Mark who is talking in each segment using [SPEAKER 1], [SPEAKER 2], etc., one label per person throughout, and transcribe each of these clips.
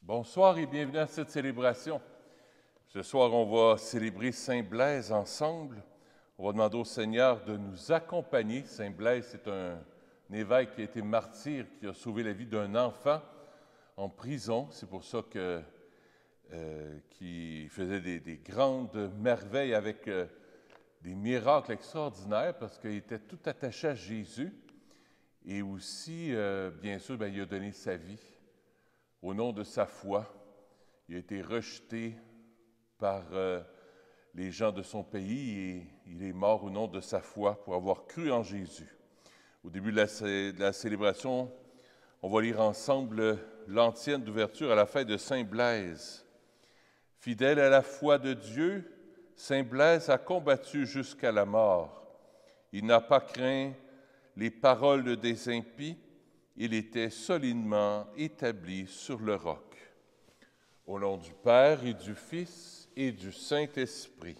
[SPEAKER 1] Bonsoir et bienvenue à cette célébration. Ce soir, on va célébrer Saint Blaise ensemble. On va demander au Seigneur de nous accompagner. Saint Blaise, c'est un évêque qui a été martyr, qui a sauvé la vie d'un enfant en prison. C'est pour ça qu'il faisait des grandes merveilles avec des miracles extraordinaires parce qu'il était tout attaché à Jésus. Et aussi, bien sûr, il a donné sa vie au nom de sa foi. Il a été rejeté par les gens de son pays et il est mort au nom de sa foi pour avoir cru en Jésus. Au début de la célébration, on va lire ensemble l'antienne d'ouverture à la fête de Saint Blaise. Fidèle à la foi de Dieu, Saint Blaise a combattu jusqu'à la mort. Il n'a pas craint les paroles des impies. Il était solidement établi sur le roc. Au nom du Père et du Fils et du Saint-Esprit.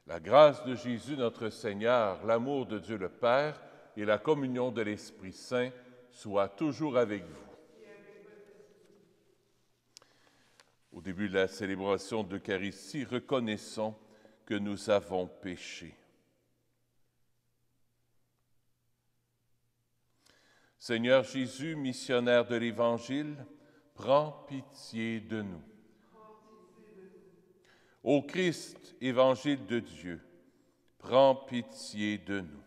[SPEAKER 1] La grâce de Jésus notre Seigneur, l'amour de Dieu le Père et la communion de l'Esprit Saint soient toujours avec vous. Au début de la célébration de l'Eucharistie, reconnaissons que nous avons péché. Seigneur Jésus, missionnaire de l'Évangile, prends pitié de nous. Ô Christ, Évangile de Dieu, prends pitié de nous.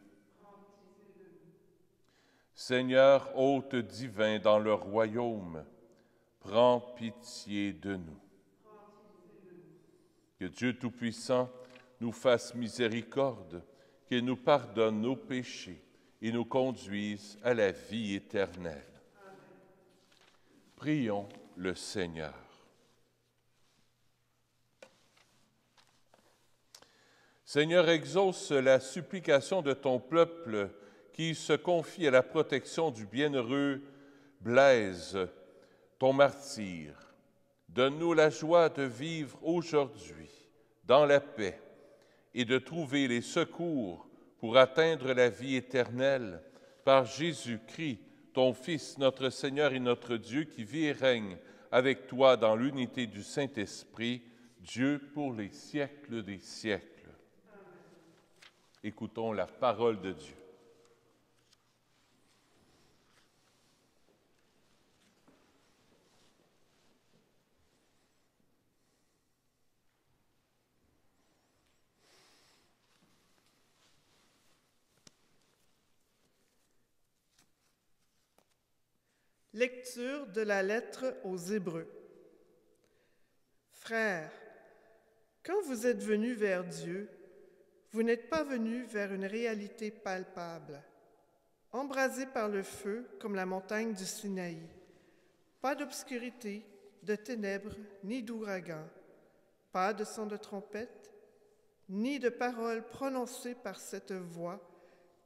[SPEAKER 1] Seigneur, hôte divin dans le royaume, prends pitié de nous. Que Dieu Tout-Puissant nous fasse miséricorde, qu'il nous pardonne nos péchés et nous conduise à la vie éternelle. Amen. Prions le Seigneur. Seigneur, exauce la supplication de ton peuple qui se confie à la protection du bienheureux Blaise, ton martyr. Donne-nous la joie de vivre aujourd'hui dans la paix et de trouver les secours pour atteindre la vie éternelle par Jésus-Christ, ton Fils, notre Seigneur et notre Dieu, qui vit et règne avec toi dans l'unité du Saint-Esprit, Dieu pour les siècles des siècles. Amen. Écoutons la parole de Dieu.
[SPEAKER 2] Lecture de la lettre aux Hébreux. Frères, quand vous êtes venus vers Dieu, vous n'êtes pas venus vers une réalité palpable, embrasés par le feu comme la montagne du Sinaï. Pas d'obscurité, de ténèbres, ni d'ouragan, pas de son de trompette, ni de paroles prononcées par cette voix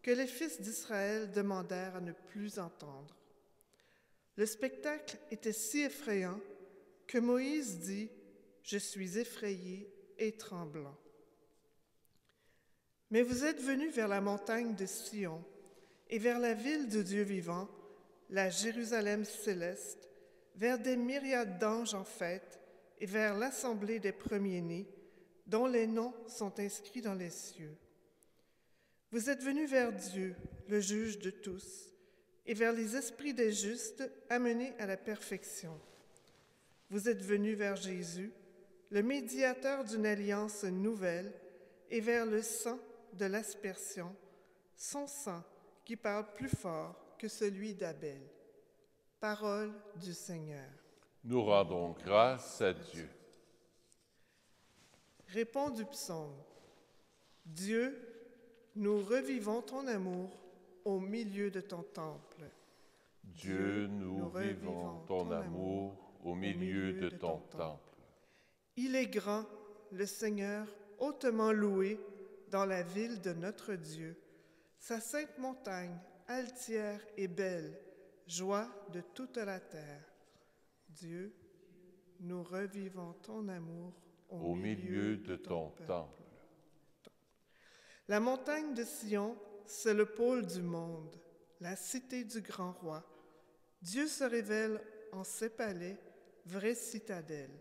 [SPEAKER 2] que les fils d'Israël demandèrent à ne plus entendre. Le spectacle était si effrayant que Moïse dit « Je suis effrayé et tremblant ». Mais vous êtes venus vers la montagne de Sion et vers la ville du Dieu vivant, la Jérusalem céleste, vers des myriades d'anges en fête et vers l'assemblée des premiers-nés, dont les noms sont inscrits dans les cieux. Vous êtes venus vers Dieu, le juge de tous, et vers les esprits des justes amenés à la perfection. Vous êtes venus vers Jésus, le médiateur d'une alliance nouvelle, et vers le sang de l'aspersion, son sang qui parle plus fort que celui d'Abel. Parole du Seigneur.
[SPEAKER 1] Nous rendons grâce à Dieu.
[SPEAKER 2] Répond du psaume. Dieu, nous revivons ton amour au milieu de ton temple.
[SPEAKER 1] Dieu, nous revivons ton amour au milieu de ton temple.
[SPEAKER 2] Il est grand, le Seigneur, hautement loué dans la ville de notre Dieu. Sa sainte montagne, altière et belle, joie de toute la terre. Dieu, nous revivons ton amour au milieu de ton temple. La montagne de Sion, c'est le pôle du monde, la cité du grand roi. Dieu se révèle en ses palais, vraie citadelle.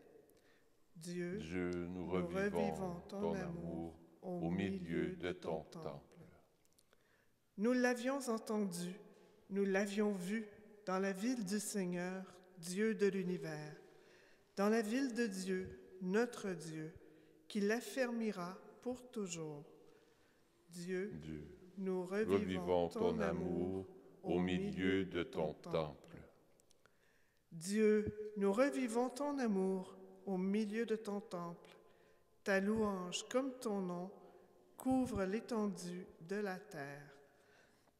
[SPEAKER 2] Dieu,
[SPEAKER 1] Dieu, nous revivons ton amour au milieu de ton temple.
[SPEAKER 2] Nous l'avions entendu, nous l'avions vu dans la ville du Seigneur, Dieu de l'univers, dans la ville de Dieu, notre Dieu, qui l'affermira pour toujours. Dieu, nous revivons ton amour au milieu de ton temple. Dieu, nous revivons ton amour au milieu de ton temple. Ta louange, comme ton nom, couvre l'étendue de la terre.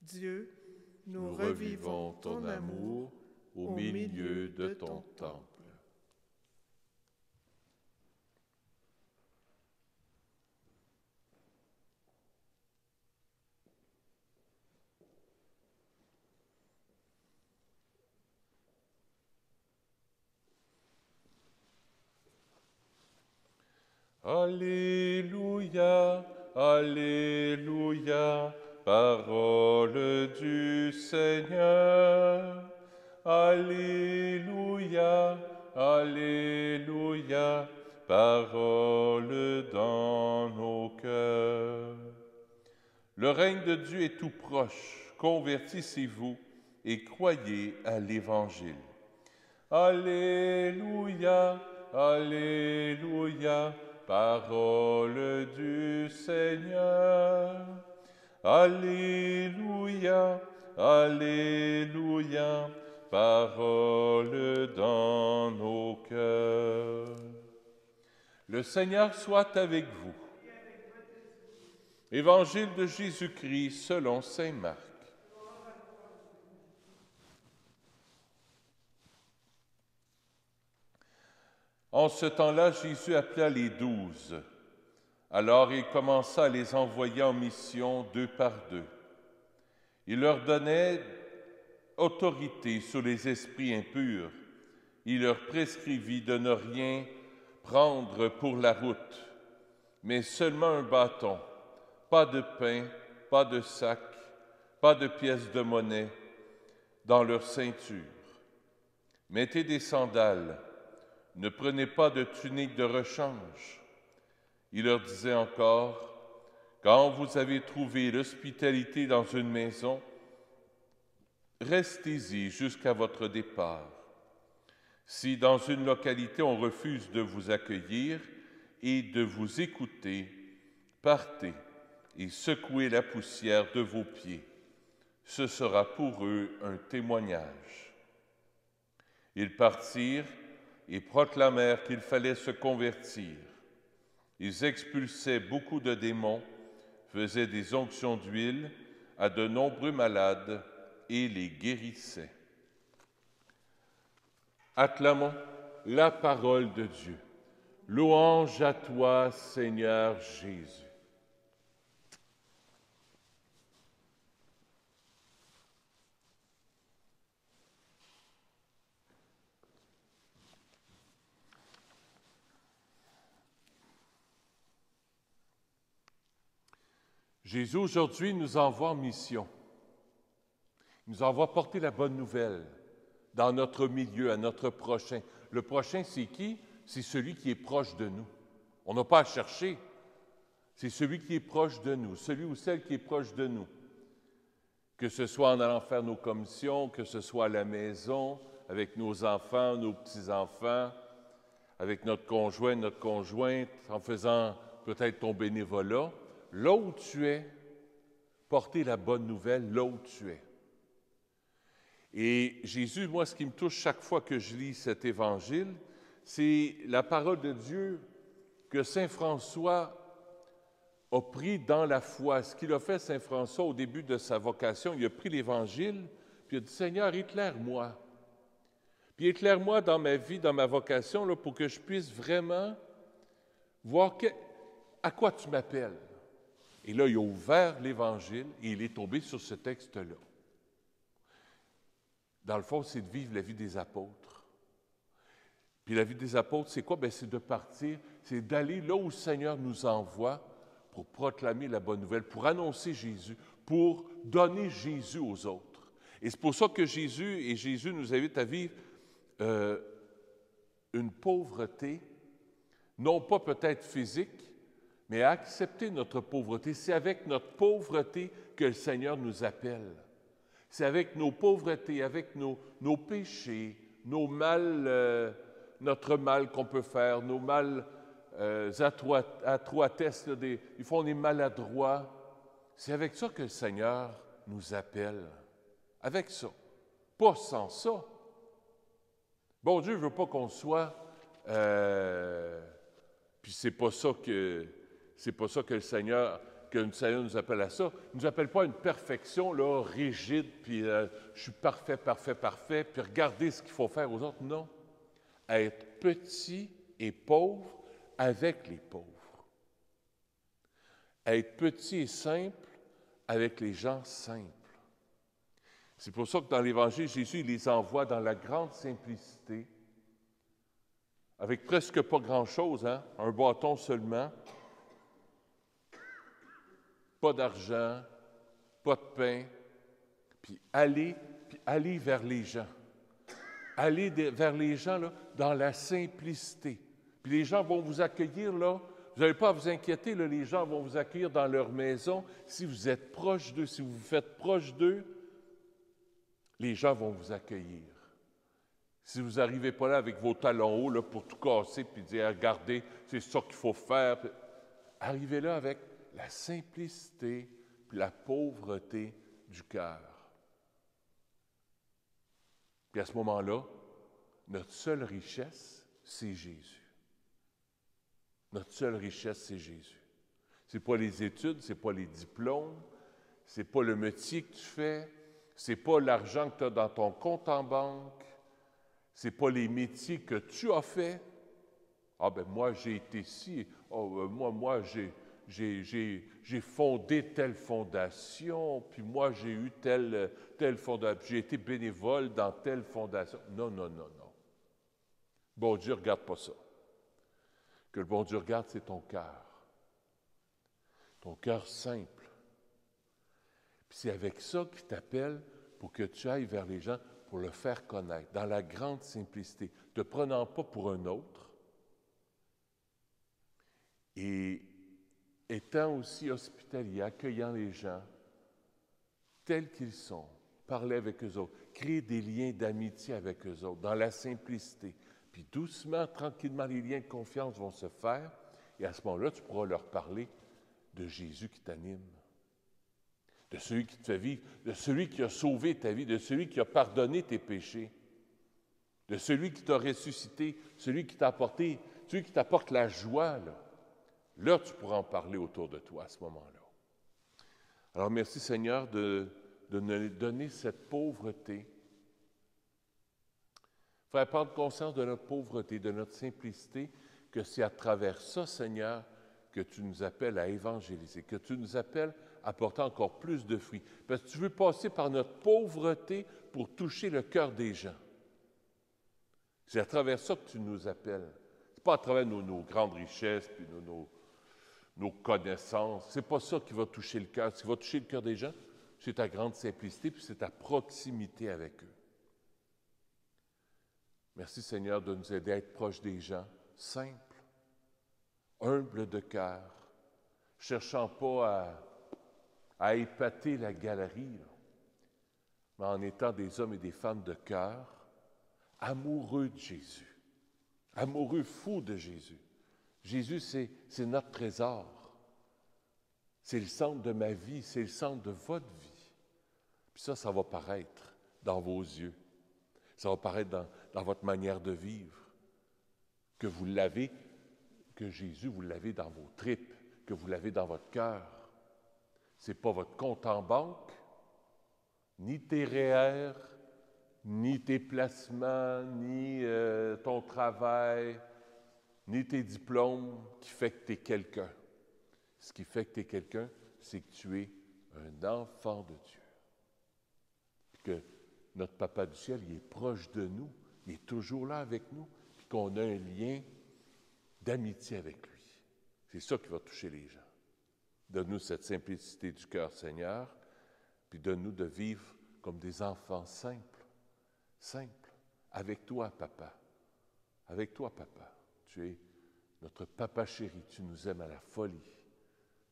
[SPEAKER 2] Dieu, nous revivons ton amour au milieu de ton temple. Alléluia, Alléluia, parole du Seigneur. Alléluia, Alléluia, parole dans nos cœurs. Le règne de Dieu est tout proche, convertissez-vous et croyez à l'Évangile. Alléluia, Alléluia, parole du Seigneur. Alléluia, Alléluia, parole dans nos cœurs. Le Seigneur soit avec vous. Évangile de Jésus-Christ selon saint Marc. En ce temps-là, Jésus appela les 12. Alors il commença à les envoyer en mission 2 par 2. Il leur donnait autorité sur les esprits impurs. Il leur prescrivit de ne rien prendre pour la route, mais seulement un bâton, pas de pain, pas de sac, pas de pièces de monnaie dans leur ceinture. Mettez des sandales. Ne prenez pas de tunique de rechange. Il leur disait encore, quand vous avez trouvé l'hospitalité dans une maison, restez-y jusqu'à votre départ. Si dans une localité on refuse de vous accueillir et de vous écouter, partez et secouez la poussière de vos pieds. Ce sera pour eux un témoignage. Ils partirent et proclamèrent qu'il fallait se convertir. Ils expulsaient beaucoup de démons, faisaient des onctions d'huile à de nombreux malades et les guérissaient. Acclamons la parole de Dieu. Louange à toi, Seigneur Jésus. Jésus, aujourd'hui, nous envoie en mission. Il nous envoie porter la bonne nouvelle dans notre milieu, à notre prochain. Le prochain, c'est qui? C'est celui qui est proche de nous. On n'a pas à chercher. C'est celui qui est proche de nous, celui ou celle qui est proche de nous. Que ce soit en allant faire nos commissions, que ce soit à la maison, avec nos enfants, nos petits-enfants, avec notre conjoint, notre conjointe, en faisant peut-être ton bénévolat. Là où tu es, porter la bonne nouvelle là où tu es. Et Jésus, moi, ce qui me touche chaque fois que je lis cet évangile, c'est la parole de Dieu que saint François a pris dans la foi. Ce qu'il a fait, saint François, au début de sa vocation, il a pris l'évangile, puis il a dit, Seigneur, éclaire-moi. Puis éclaire-moi dans ma vie, dans ma vocation, là, pour que je puisse vraiment voir à quoi tu m'appelles. Et là, il a ouvert l'Évangile et il est tombé sur ce texte-là. Dans le fond, c'est de vivre la vie des apôtres. Puis la vie des apôtres, c'est quoi? Bien, c'est de partir, c'est d'aller là où le Seigneur nous envoie pour proclamer la bonne nouvelle, pour annoncer Jésus, pour donner Jésus aux autres. Et c'est pour ça que Jésus nous invite à vivre
[SPEAKER 1] une pauvreté, non pas peut-être physique, mais à accepter notre pauvreté. C'est avec notre pauvreté que le Seigneur nous appelle. C'est avec nos pauvretés, avec nos péchés, nos mal, notre mal qu'on peut faire, nos mal adroitesses, des fois on est maladroit. C'est avec ça que le Seigneur nous appelle. Avec ça. Pas sans ça. Bon Dieu ne veut pas qu'on soit... puis c'est pas ça que le Seigneur nous appelle à ça. Il ne nous appelle pas à une perfection là, rigide, puis je suis parfait, puis regardez ce qu'il faut faire aux autres. Non. À être petit et pauvre avec les pauvres. À être petit et simple avec les gens simples. C'est pour ça que dans l'Évangile, Jésus il les envoie dans la grande simplicité, avec presque pas grand-chose, hein? Un bâton seulement, pas d'argent, pas de pain, puis aller vers les gens. Aller vers les gens là, dans la simplicité. Puis les gens vont vous accueillir là. Vous n'avez pas à vous inquiéter, là, les gens vont vous accueillir dans leur maison. Si vous êtes proche d'eux, si vous vous faites proche d'eux, les gens vont vous accueillir. Si vous n'arrivez pas là avec vos talons hauts là, pour tout casser puis dire « Regardez, c'est ça qu'il faut faire », arrivez là avec la simplicité puis la pauvreté du cœur. Puis à ce moment-là, notre seule richesse, c'est Jésus. Notre seule richesse, c'est Jésus. Ce n'est pas les études, ce n'est pas les diplômes, ce n'est pas le métier que tu fais, ce n'est pas l'argent que tu as dans ton compte en banque, ce n'est pas les métiers que tu as faits. Ah ben moi, j'ai été ci, moi, j'ai fondé telle fondation, puis moi, j'ai eu telle fondation, j'ai été bénévole dans telle fondation. Non. Bon Dieu, regarde pas ça. Que le bon Dieu regarde, c'est ton cœur. Ton cœur simple. Puis c'est avec ça qu'il t'appelle pour que tu ailles vers les gens, pour le faire connaître, dans la grande simplicité, ne te prenant pas pour un autre, et étant aussi hospitalier, accueillant les gens tels qu'ils sont, parler avec eux autres, créer des liens d'amitié avec eux autres, dans la simplicité. Puis doucement, tranquillement, les liens de confiance vont se faire, et à ce moment-là, tu pourras leur parler de Jésus qui t'anime, de celui qui te fait vivre, de celui qui a sauvé ta vie, de celui qui a pardonné tes péchés, de celui qui t'a ressuscité, celui qui t'apporte la joie, là. Là, tu pourras en parler autour de toi à ce moment-là. Alors, merci Seigneur de nous donner cette pauvreté. Il faut prendre conscience de notre pauvreté, de notre simplicité, que c'est à travers ça, Seigneur, que tu nous appelles à évangéliser, que tu nous appelles à porter encore plus de fruits. Parce que tu veux passer par notre pauvreté pour toucher le cœur des gens. C'est à travers ça que tu nous appelles. Ce n'est pas à travers nos grandes richesses, puis nos connaissances. Ce n'est pas ça qui va toucher le cœur. Ce qui va toucher le cœur des gens, c'est ta grande simplicité, puis c'est ta proximité avec eux. Merci Seigneur de nous aider à être proches des gens, simples, humbles de cœur, cherchant pas à épater la galerie, là, mais en étant des hommes et des femmes de cœur, amoureux de Jésus, amoureux fous de Jésus. Jésus, c'est notre trésor. C'est le centre de ma vie, c'est le centre de votre vie. Puis ça va paraître dans vos yeux. Ça va paraître dans votre manière de vivre. Que vous l'avez, que Jésus, vous l'avez dans vos tripes, que vous l'avez dans votre cœur. Ce n'est pas votre compte en banque, ni tes REER, ni tes placements, ni ton travail, ni tes diplômes qui fait que tu es quelqu'un. Ce qui fait que tu es quelqu'un, c'est que tu es un enfant de Dieu. Puis que notre Papa du ciel, il est proche de nous, il est toujours là avec nous, puis qu'on a un lien d'amitié avec lui. C'est ça qui va toucher les gens. Donne-nous cette simplicité du cœur, Seigneur, puis donne-nous de vivre comme des enfants simples, avec toi, Papa. avec toi, Papa. Tu es notre Papa chéri, tu nous aimes à la folie.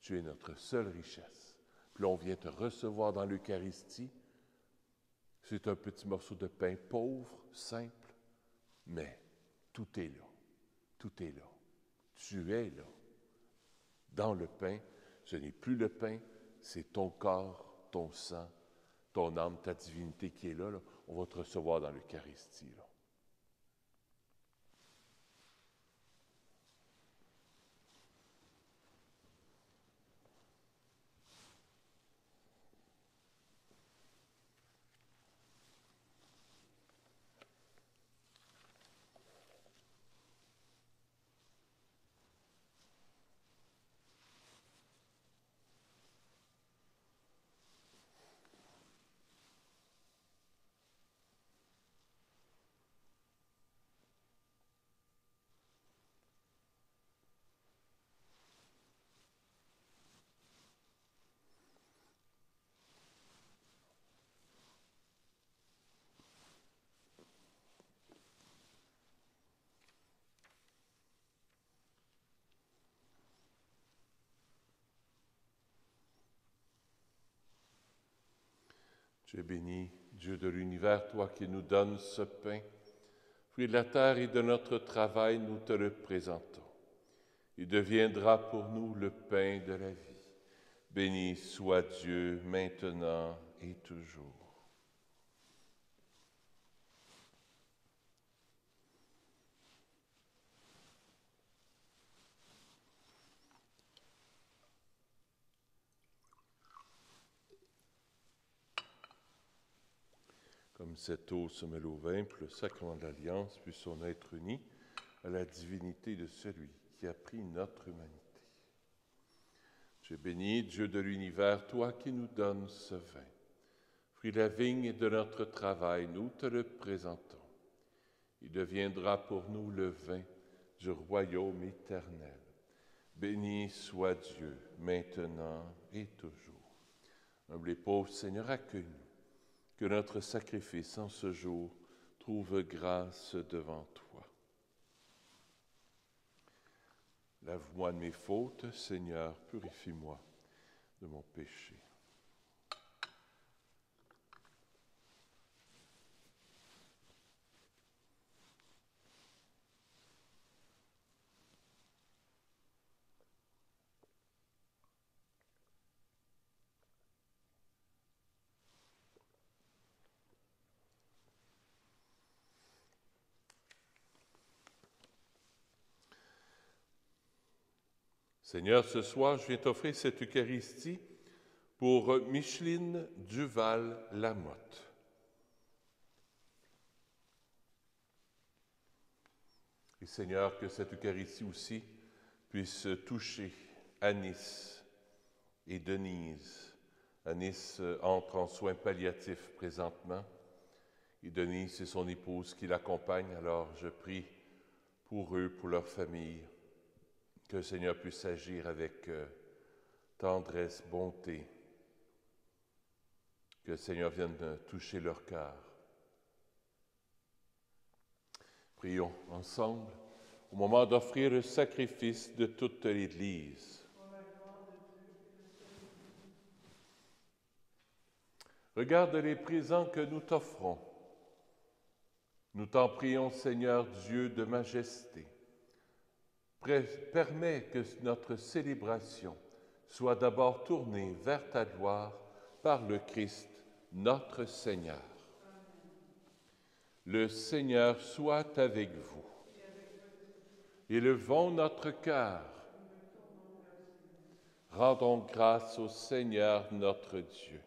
[SPEAKER 1] Tu es notre seule richesse. Puis là, on vient te recevoir dans l'Eucharistie. C'est un petit morceau de pain pauvre, simple, mais tout est là. Tout est là. Tu es là. Dans le pain, ce n'est plus le pain, c'est ton corps, ton sang, ton âme, ta divinité qui est là. On va te recevoir dans l'Eucharistie, là. Tu es béni, Dieu de l'univers, toi qui nous donnes ce pain. Fruit de la terre et de notre travail, nous te le présentons. Il deviendra pour nous le pain de la vie. Béni soit Dieu maintenant et toujours. Comme cette eau se mêle au vin, pour le sacrement de l'Alliance puisse-t-on être unis à la divinité de celui qui a pris notre humanité. Tu es béni, Dieu de l'univers, toi qui nous donnes ce vin. Fruit de la vigne et de notre travail, nous te le présentons. Il deviendra pour nous le vin du royaume éternel. Béni soit Dieu, maintenant et toujours. Humble et pauvre Seigneur, accueille-nous. Que notre sacrifice en ce jour trouve grâce devant toi. Lave-moi de mes fautes, Seigneur, purifie-moi de mon péché. Seigneur, ce soir, je viens t'offrir cette Eucharistie pour Micheline Duval-Lamotte. Et Seigneur, que cette Eucharistie aussi puisse toucher Anis et Denise. Anis entre en soins palliatifs présentement et Denise, c'est son épouse qui l'accompagne. Alors je prie pour eux, pour leur famille, que le Seigneur puisse agir avec tendresse, bonté, que le Seigneur vienne toucher leur cœur. Prions ensemble au moment d'offrir le sacrifice de toute l'Église. Regarde les présents que nous t'offrons. Nous t'en prions, Seigneur Dieu de majesté. Permets que notre célébration soit d'abord tournée vers ta gloire par le Christ, notre Seigneur. Amen. Le Seigneur soit avec vous. Élevons notre cœur. Rendons grâce au Seigneur notre Dieu.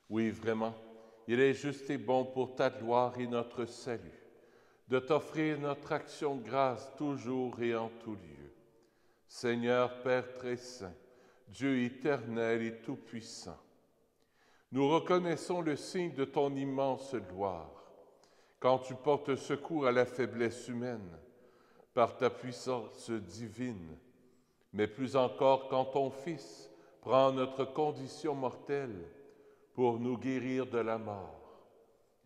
[SPEAKER 1] Oui, vraiment, il est juste et bon pour ta gloire et notre salut de t'offrir notre action de grâce toujours et en tout lieu. Seigneur Père très saint, Dieu éternel et tout-puissant, nous reconnaissons le signe de ton immense gloire quand tu portes secours à la faiblesse humaine par ta puissance divine, mais plus encore quand ton Fils prend notre condition mortelle pour nous guérir de la mort.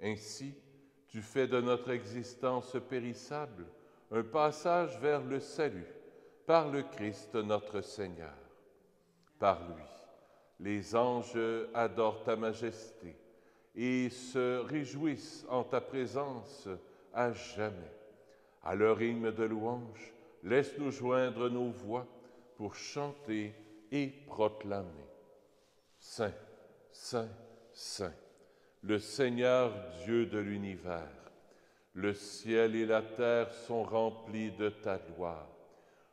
[SPEAKER 1] Ainsi, tu Tu fais de notre existence périssable un passage vers le salut par le Christ notre Seigneur. Par lui, les anges adorent ta majesté et se réjouissent en ta présence à jamais. À leur hymne de louange, laisse-nous joindre nos voix pour chanter et proclamer. Saint, Saint, Saint, le Seigneur Dieu de l'univers, le ciel et la terre sont remplis de ta gloire.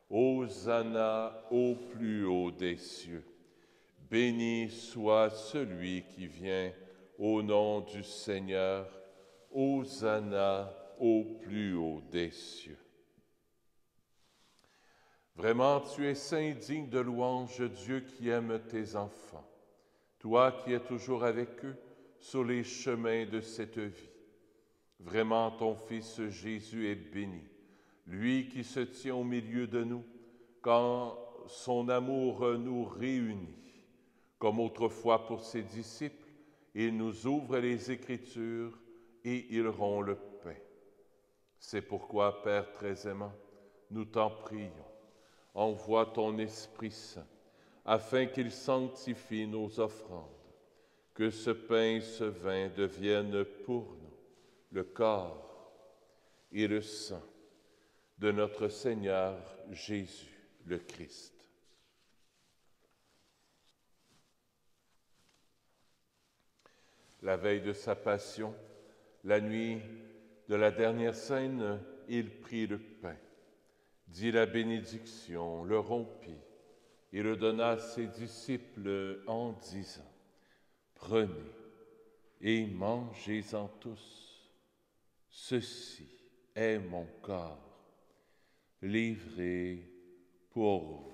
[SPEAKER 1] Hosanna au plus haut des cieux. Béni soit celui qui vient au nom du Seigneur. Hosanna au plus haut des cieux. Vraiment, tu es saint, digne de louange, Dieu qui aime tes enfants. Toi qui es toujours avec eux sur les chemins de cette vie. Vraiment, ton Fils Jésus est béni, lui qui se tient au milieu de nous, quand son amour nous réunit. Comme autrefois pour ses disciples, il nous ouvre les Écritures et il rompt le pain. C'est pourquoi, Père très aimant, nous t'en prions. Envoie ton Esprit Saint, afin qu'il sanctifie nos offrandes, que ce pain et ce vin deviennent pour nous le corps et le sang de notre Seigneur Jésus le Christ. La veille de sa passion, la nuit de la dernière scène, il prit le pain, dit la bénédiction, le rompit et le donna à ses disciples en disant: « Prenez et mangez-en tous. Ceci est mon corps, livré pour vous. »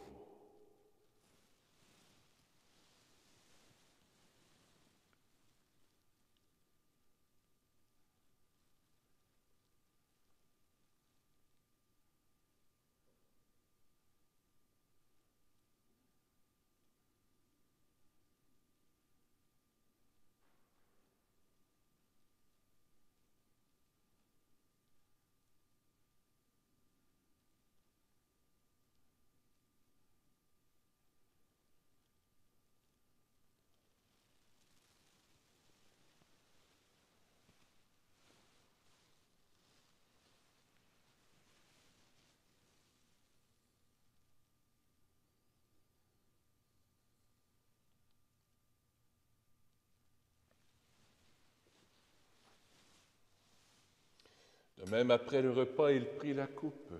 [SPEAKER 1] De même, après le repas, il prit la coupe,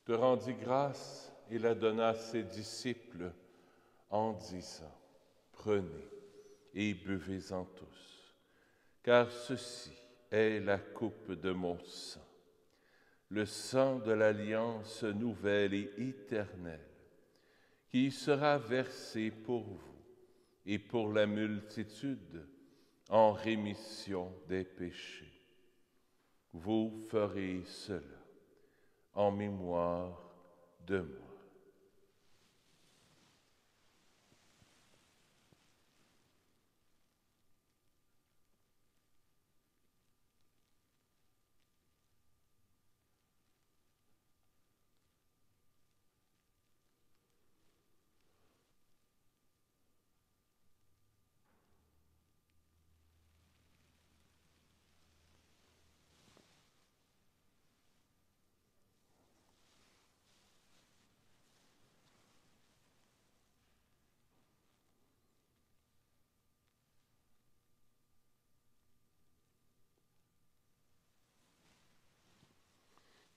[SPEAKER 1] te rendit grâce et la donna à ses disciples en disant: « Prenez et buvez-en tous, car ceci est la coupe de mon sang, le sang de l'alliance nouvelle et éternelle, qui sera versé pour vous et pour la multitude en rémission des péchés. Vous ferez cela en mémoire de moi. »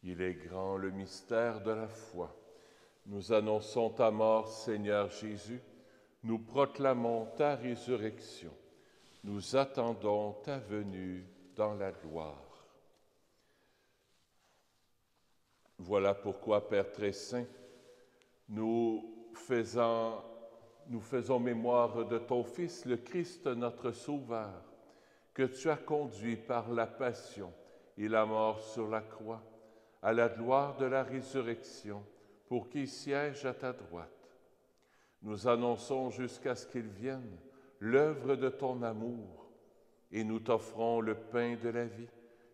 [SPEAKER 1] Il est grand le mystère de la foi. Nous annonçons ta mort, Seigneur Jésus. Nous proclamons ta résurrection. Nous attendons ta venue dans la gloire. Voilà pourquoi, Père très saint, nous faisons mémoire de ton Fils, le Christ, notre Sauveur, que tu as conduit par la passion et la mort sur la croix à la gloire de la résurrection, pour qu'il siège à ta droite. Nous annonçons jusqu'à ce qu'il vienne l'œuvre de ton amour, et nous t'offrons le pain de la vie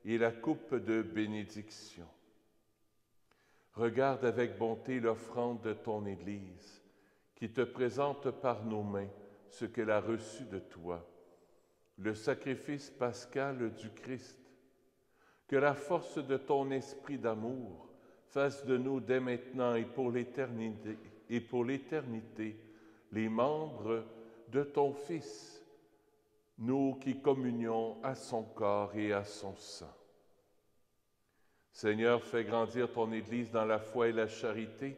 [SPEAKER 1] et la coupe de bénédiction. Regarde avec bonté l'offrande de ton Église, qui te présente par nos mains ce qu'elle a reçu de toi, le sacrifice pascal du Christ. Que la force de ton esprit d'amour fasse de nous dès maintenant et pour l'éternité les membres de ton Fils, nous qui communions à son corps et à son sang. Seigneur, fais grandir ton Église dans la foi et la charité,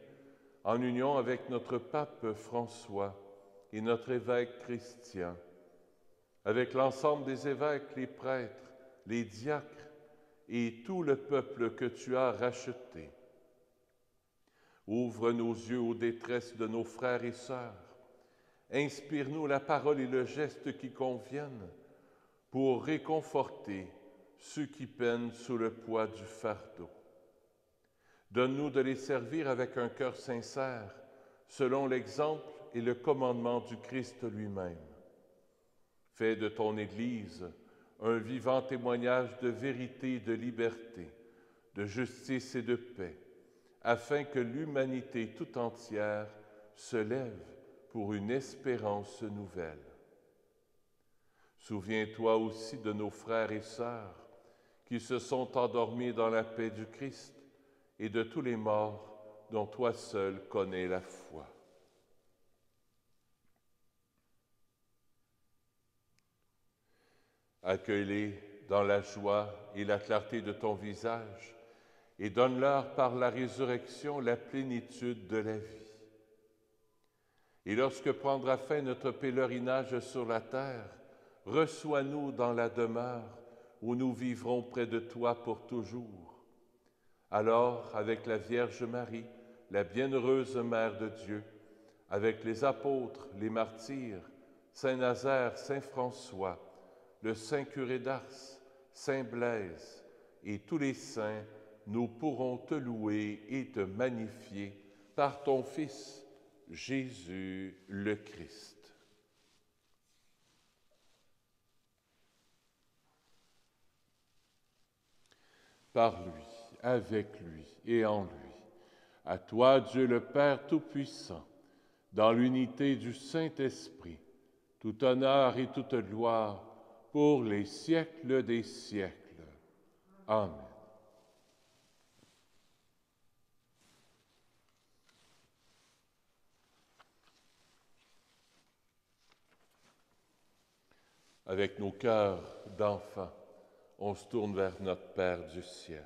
[SPEAKER 1] en union avec notre pape François et notre évêque Christian, avec l'ensemble des évêques, les prêtres, les diacres et tout le peuple que tu as racheté. Ouvre nos yeux aux détresses de nos frères et sœurs. Inspire-nous la parole et le geste qui conviennent pour réconforter ceux qui peinent sous le poids du fardeau. Donne-nous de les servir avec un cœur sincère, selon l'exemple et le commandement du Christ lui-même. Fais de ton Église un vivant témoignage de vérité et de liberté, de justice et de paix, afin que l'humanité tout entière se lève pour une espérance nouvelle. Souviens-toi aussi de nos frères et sœurs qui se sont endormis dans la paix du Christ et de tous les morts dont toi seul connais la foi. Accueille-les dans la joie et la clarté de ton visage et donne-leur par la résurrection la plénitude de la vie. Et lorsque prendra fin notre pèlerinage sur la terre, reçois-nous dans la demeure où nous vivrons près de toi pour toujours. Alors, avec la Vierge Marie, la bienheureuse Mère de Dieu, avec les apôtres, les martyrs, Saint Nazaire, Saint François, le Saint Curé d'Ars, Saint Blaise et tous les saints, nous pourrons te louer et te magnifier par ton Fils, Jésus le Christ. Par lui, avec lui et en lui, à toi Dieu le Père Tout-Puissant, dans l'unité du Saint-Esprit, tout honneur et toute gloire pour les siècles des siècles. Amen. Avec nos cœurs d'enfants, on se tourne vers notre Père du ciel.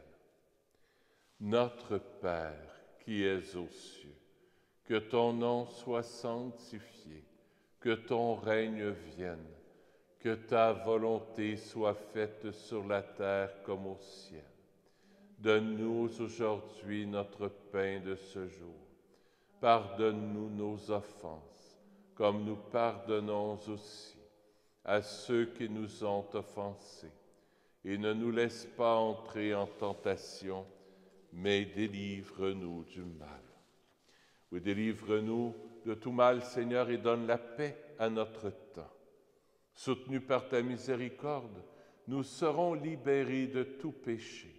[SPEAKER 1] Notre Père qui es aux cieux, que ton nom soit sanctifié, que ton règne vienne, que ta volonté soit faite sur la terre comme au ciel. Donne-nous aujourd'hui notre pain de ce jour. Pardonne-nous nos offenses, comme nous pardonnons aussi à ceux qui nous ont offensés. Et ne nous laisse pas entrer en tentation, mais délivre-nous du mal. Oui, délivre-nous de tout mal, Seigneur, et donne la paix à notre temps. Soutenus par ta miséricorde, nous serons libérés de tout péché.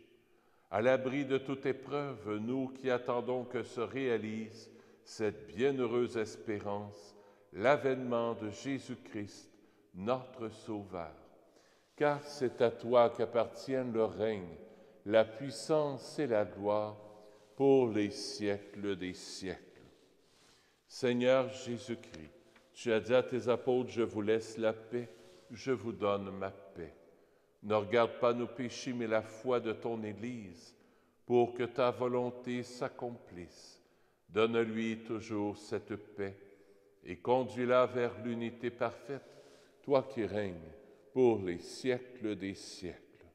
[SPEAKER 1] À l'abri de toute épreuve, nous qui attendons que se réalise cette bienheureuse espérance, l'avènement de Jésus-Christ, notre Sauveur. Car c'est à toi qu'appartiennent le règne, la puissance et la gloire pour les siècles des siècles. Seigneur Jésus-Christ, tu as dit à tes apôtres, je vous laisse la paix, je vous donne ma paix. Ne regarde pas nos péchés, mais la foi de ton Église, pour que ta volonté s'accomplisse. Donne-lui toujours cette paix et conduis-la vers l'unité parfaite, toi qui règnes pour les siècles des siècles.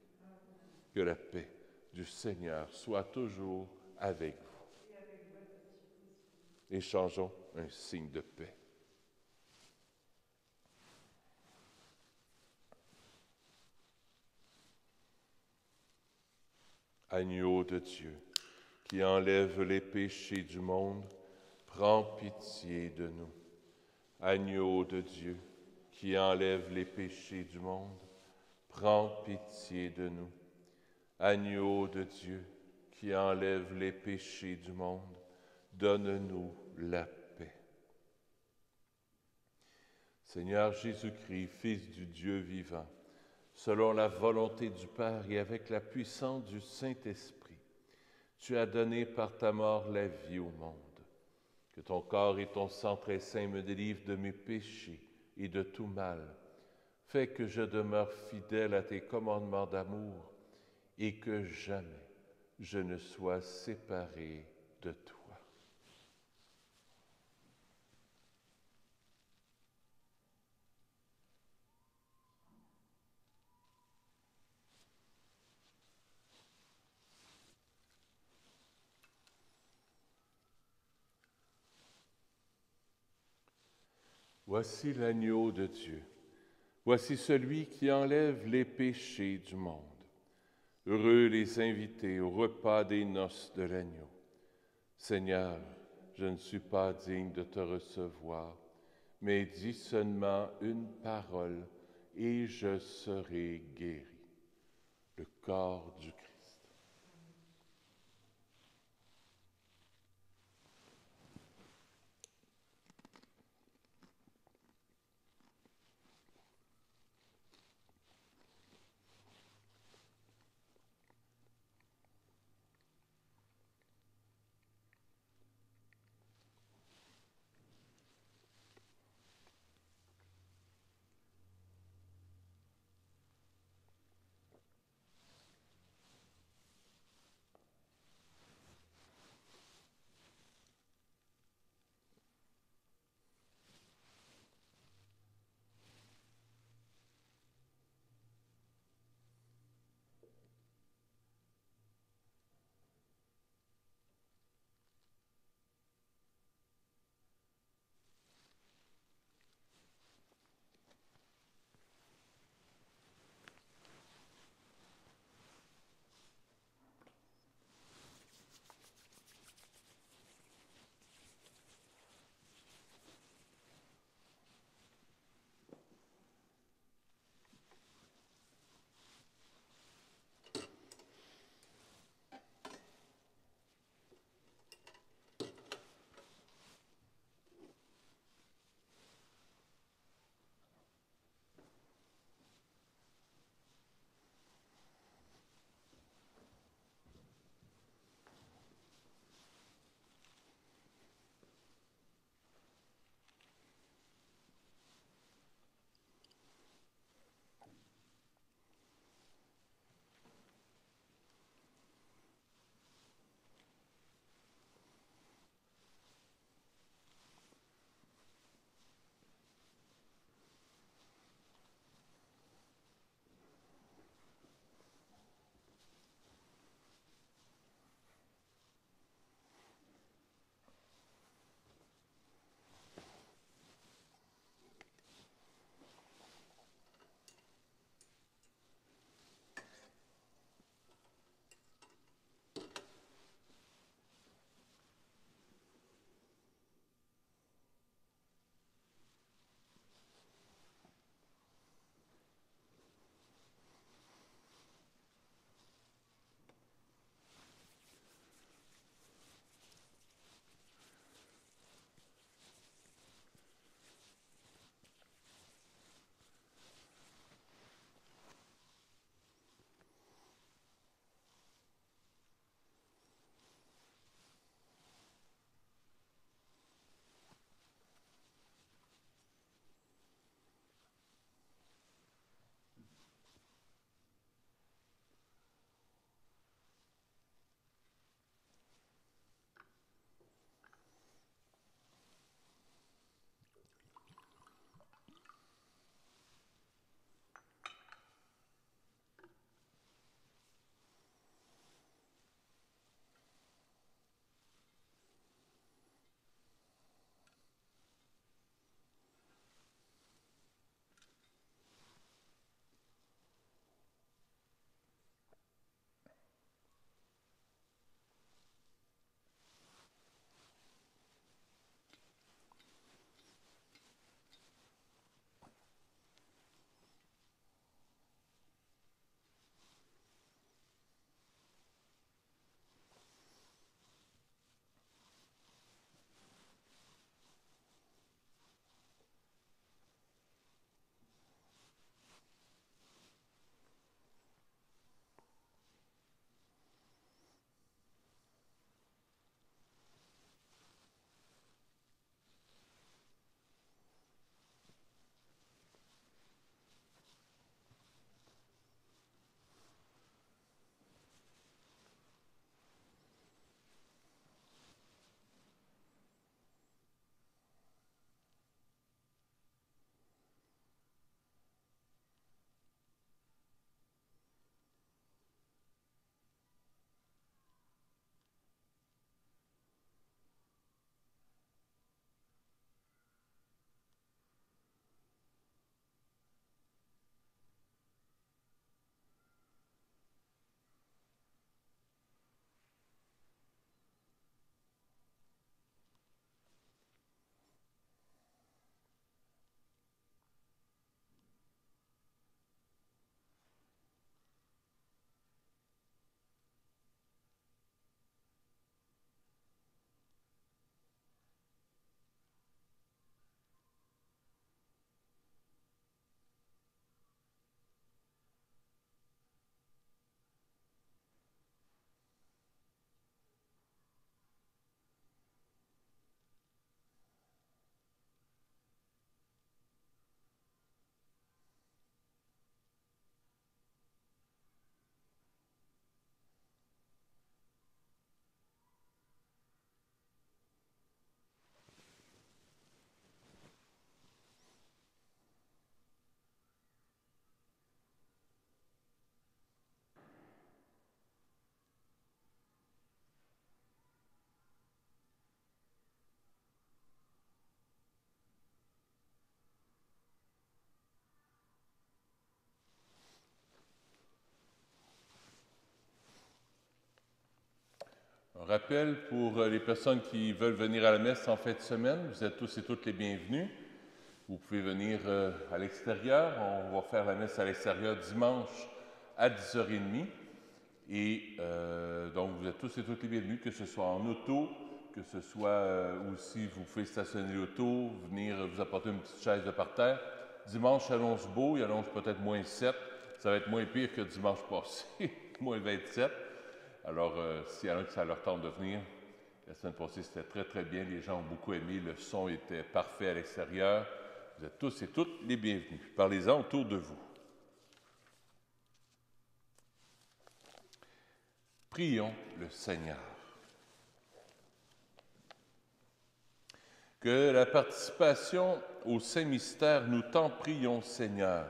[SPEAKER 1] Que la paix du Seigneur soit toujours avec vous. Échangeons un signe de paix. Agneau de Dieu, qui enlève les péchés du monde, prends pitié de nous. Agneau de Dieu, qui enlève les péchés du monde, prends pitié de nous. Agneau de Dieu, qui enlève les péchés du monde, donne-nous la paix. Seigneur Jésus-Christ, Fils du Dieu vivant, selon la volonté du Père et avec la puissance du Saint-Esprit, tu as donné par ta mort la vie au monde. Que ton corps et ton sang très saint me délivrent de mes péchés et de tout mal. Fais que je demeure fidèle à tes commandements d'amour et que jamais je ne sois séparé de toi. Voici l'agneau de Dieu. Voici celui qui enlève les péchés du monde. Heureux les invités au repas des noces de l'agneau. Seigneur, je ne suis pas digne de te recevoir, mais dis seulement une parole et je serai guéri. Le corps du Christ. Un rappel pour les personnes qui veulent venir à la messe en fin de semaine, vous êtes tous et toutes les bienvenus. Vous pouvez venir à l'extérieur. On va faire la messe à l'extérieur dimanche à 10h30. Et donc, vous êtes tous et toutes les bienvenus, que ce soit en auto, que ce soit aussi, vous pouvez stationner l'auto, venir vous apporter une petite chaise de parterre. Dimanche annonce beau, il annonce peut-être moins 7. Ça va être moins pire que dimanche passé, moins 27. Alors, s'il y en a qui ça leur tente de venir, la semaine passée, c'était très, très bien. Les gens ont beaucoup aimé. Le son était parfait à l'extérieur. Vous êtes tous et toutes les bienvenus. Parlez-en autour de vous. Prions le Seigneur. Que la participation au Saint-Mystère, nous t'en prions, Seigneur,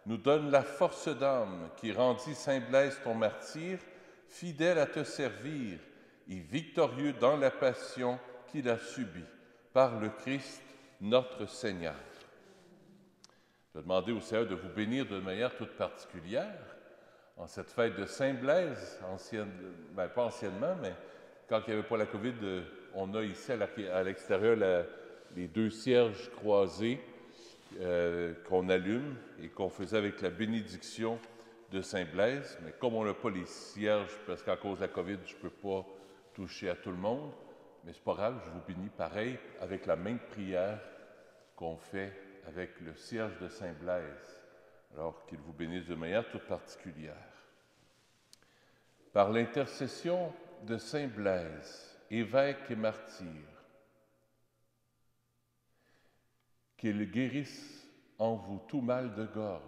[SPEAKER 1] nous donne la force d'âme qui rendit Saint Blaise ton martyr, fidèle à te servir et victorieux dans la passion qu'il a subie, par le Christ notre Seigneur. Je vais demander au Seigneur de vous bénir d'une manière toute particulière en cette fête de Saint Blaise, pas anciennement, mais quand il n'y avait pas la COVID, on a ici à l'extérieur les 2 cierges croisés qu'on allume et qu'on faisait avec la bénédiction de Saint Blaise. Mais comme on n'a pas les cierges, parce qu'à cause de la COVID, je ne peux pas toucher à tout le monde, mais c'est pas grave, je vous bénis pareil avec la même prière qu'on fait avec le cierge de Saint Blaise, alors qu'il vous bénisse de manière toute particulière. Par l'intercession de Saint Blaise, évêque et martyr, qu'il guérisse en vous tout mal de gorge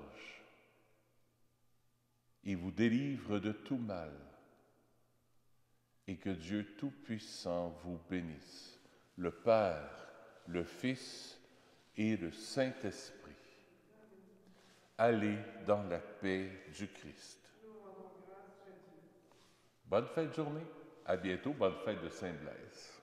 [SPEAKER 1] et vous délivre de tout mal, et que Dieu Tout-Puissant vous bénisse, le Père, le Fils et le Saint-Esprit. Allez dans la paix du Christ. Bonne fête de journée. À bientôt. Bonne fête de Saint Blaise.